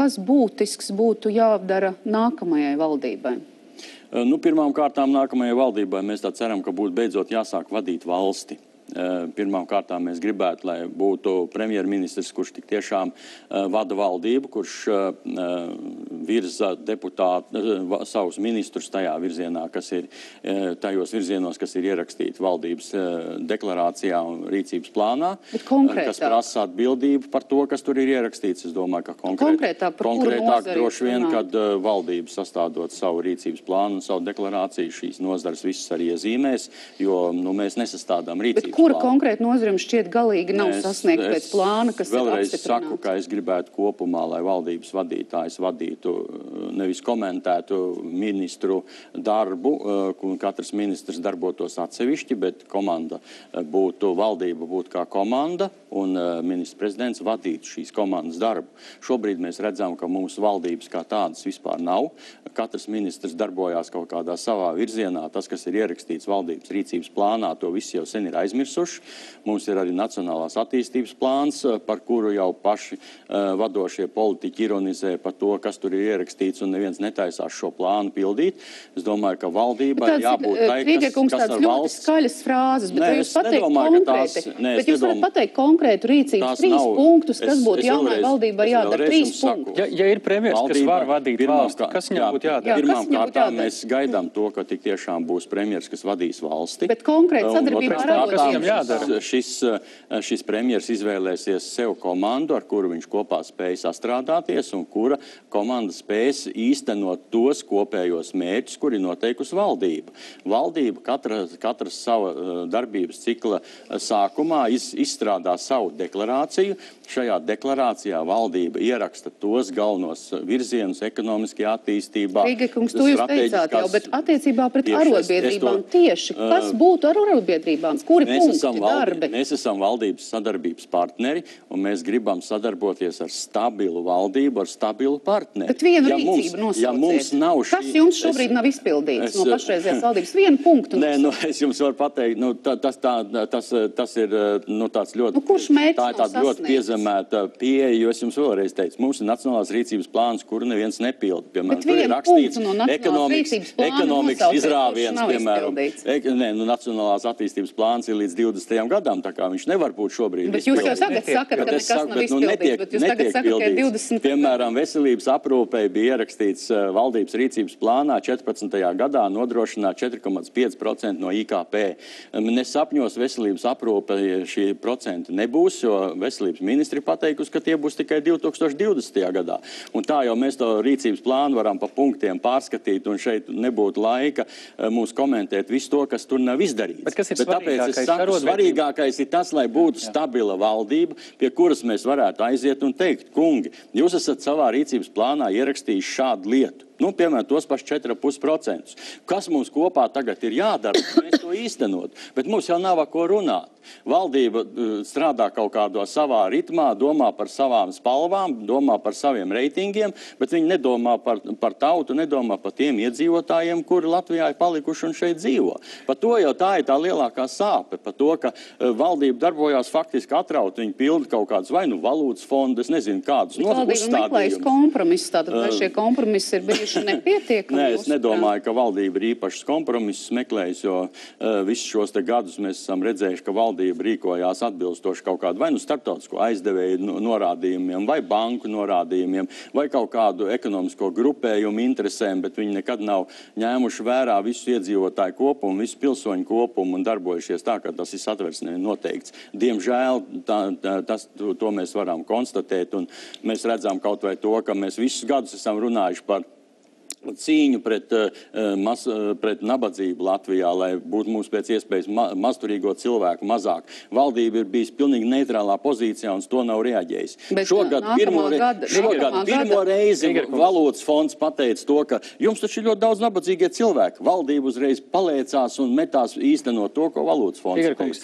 kas būtisks būtu jādara nākamajai valdībai? Nu, pirmām kārtām nākamajai valdībai mēs tā ceram, ka būtu beidzot jāsāk vadīt valsti. Pirmām kārtām mēs gribētu, lai būtu premjerministrs, kurš tik tiešām vada valdību, kurš virza savus ministrus tajā virzienā, tajos virzienos, kas ir ierakstīti valdības deklarācijā un rīcības plānā, kas prasa atbildību par to, kas tur ir ierakstīts. Es domāju, ka konkrētāk droši vien, kad valdība sastādot savu rīcības plānu un savu deklarāciju, šīs nozares visas arī iezīmēs, jo mēs nesastādām rīcības. Kura konkrēta nozara jums šķiet galīgi nav sasniegta pēc plāna, kas ir apstiprināts? Vēlreiz saku, ka es gribētu kopumā, lai valdības vadītājs vadītu, nevis komentētu ministru darbu, un katrs ministrs darbotos atsevišķi, bet valdība būtu kā komanda, un ministrs prezidents vadītu šīs komandas darbu. Šobrīd mēs redzam, ka mūsu valdības kā tādas vispār nav. Katrs ministrs darbojās kaut kādā savā virzienā. Tas, kas ir ierakstīts valdības rīcības plānā, to viss jau sen ir aizmirsuši. Mums ir arī Nacionālās attīstības plāns, par kuru jau paši vadošie politiķi ironizē par to, kas tur ir ierakstīts, un neviens netaisās šo plānu pildīt. Es domāju, ka valdībai jābūt tai, kas ar valsts... Skaļas frāzes, bet jūs varat pateikt konkrētu rīcības 3 punktus, kas būtu jaunai valdībai jādara 3 punktus. Ja ir premjers, kas var vadīt valsti, kas viņam būtu jādara? Pirmām kārtām mēs gaidām to, ka tik tiešām būs premjers, kas vadīs valsti. Bet konkrēti sadarbībā ar arotbiedrībām. Šis premjers izvēlēsies sev komandu, ar kuru viņš kopā spēj sastrādāties, un kura komanda spēs īstenot tos kopējos mērķus, kuri noteikusi valdība. Valdība katras sava darbības cikla sākumā izstrādā savu deklarāciju. Šajā deklarācijā valdība ieraksta tos galvenos virzienus ekonomiskajā attīstībā. Rīgekungs, to jūs teicāt jau, bet attiecībā pret arotbiedrībām tieši. Kas būtu ar arotbiedrībām? Kuri punkti, darbi? Mēs esam valdības sadarbības partneri, un mēs gribam sadarboties ar stabilu valdību, ar stabilu partneri. Bet vienu rīcību nosauciet. Kas jums šobrīd nav izpildīts no pašreizējās valdības? Vienu punktu. Nē, es jums varu pateikt, tas ir tāds ļoti... Kurš mērķis nav sasniegts? Piezemēta pieeja, jo es jums vēlreiz teicu, mums ir Nacionālās rīcības plāns, kuru neviens nepilda. Bet vienu punktu no Nacionālās rīcības plāna nosauciet, kurš nav izpildīts. Nacionālās attīstības plāns ir līdz 20. gadam, tā kā viņš nevar būt šobrīd. Bet jūs jau tagad sakat, ka nekas nav izpildīts, bet jūs tagad sakat, ka ir 20. Piemēram, veselības aprūpei bija ierakstīts valdības rīcības plānā 14. gadā nodrošināt 4,5% no IKP. Nesapņos veselības aprūpe šie procenti nebūs, jo veselības ministri pateikusi, ka tie būs tikai 2020. gadā. Un tā jau mēs to rīcības plānu varam pa punktiem pārskatīt, un šeit nebūtu laika mums komentēt visu to, kas tur nav izdarīts. Bet kas ir svarīgākais ir tas, lai būtu stabila valdība, pie kuras mēs varētu aiziet un teikt, kungi, jūs esat savā rīcības plānā ierakstījuši šādu lietu. Piemēram, tos paši 4,5%. Kas mums kopā tagad ir jādara, mēs to īstenot, bet mums jau nav ko runāt. Valdība strādā kaut kādā savā ritmā, domā par savām spalvām, domā par saviem reitingiem, bet viņi nedomā par tautu, nedomā par tiem iedzīvotājiem, kuri Latvijā ir palikuši un šeit dzīvo. Par to jau tā ir tā lielākā sāpe, par to, ka valdība darbojās faktiski atraut, viņi pilda kaut kādus vai valūtas fondu, es nezinu, kādus uzstādījumus. Valdība meklējas kompromisus, tātad vai šie kompromisi ir bijuši nepietiekami? Nē, es nedomāju, ka valdība ir īpašs kompromisus meklējis, jo visus šos te gadus mēs esam redzējuši, ka valdība rīkojās atbilstoši kaut kādu vai starptautisko aizdevēju norādījumiem, vai banku norādījumiem, vai kaut kādu ekonomisko grupējumu interesēm, bet viņi nekad nav ņēmuši vērā visu iedzīvotāju kopumu, visu pilsoņu kopumu un darbojušies tā, ka tas ir satversmē noteikts. Diemžēl to mēs varam konstatēt, un mēs redzam kaut vai to, ka mēs visus gadus esam runājuši par cīņu pret nabadzību Latvijā, lai būtu mums pēc iespējas mazturīgo cilvēku mazāk. Valdība ir bijis pilnīgi neitrālā pozīcijā un to nav reaģējis. Šogad pirmo reizi valūtas fonds pateica to, ka jums taču ir ļoti daudz nabadzīgie cilvēki. Valdība uzreiz palēcās un metās īstenot to, ko valūtas fonds teica.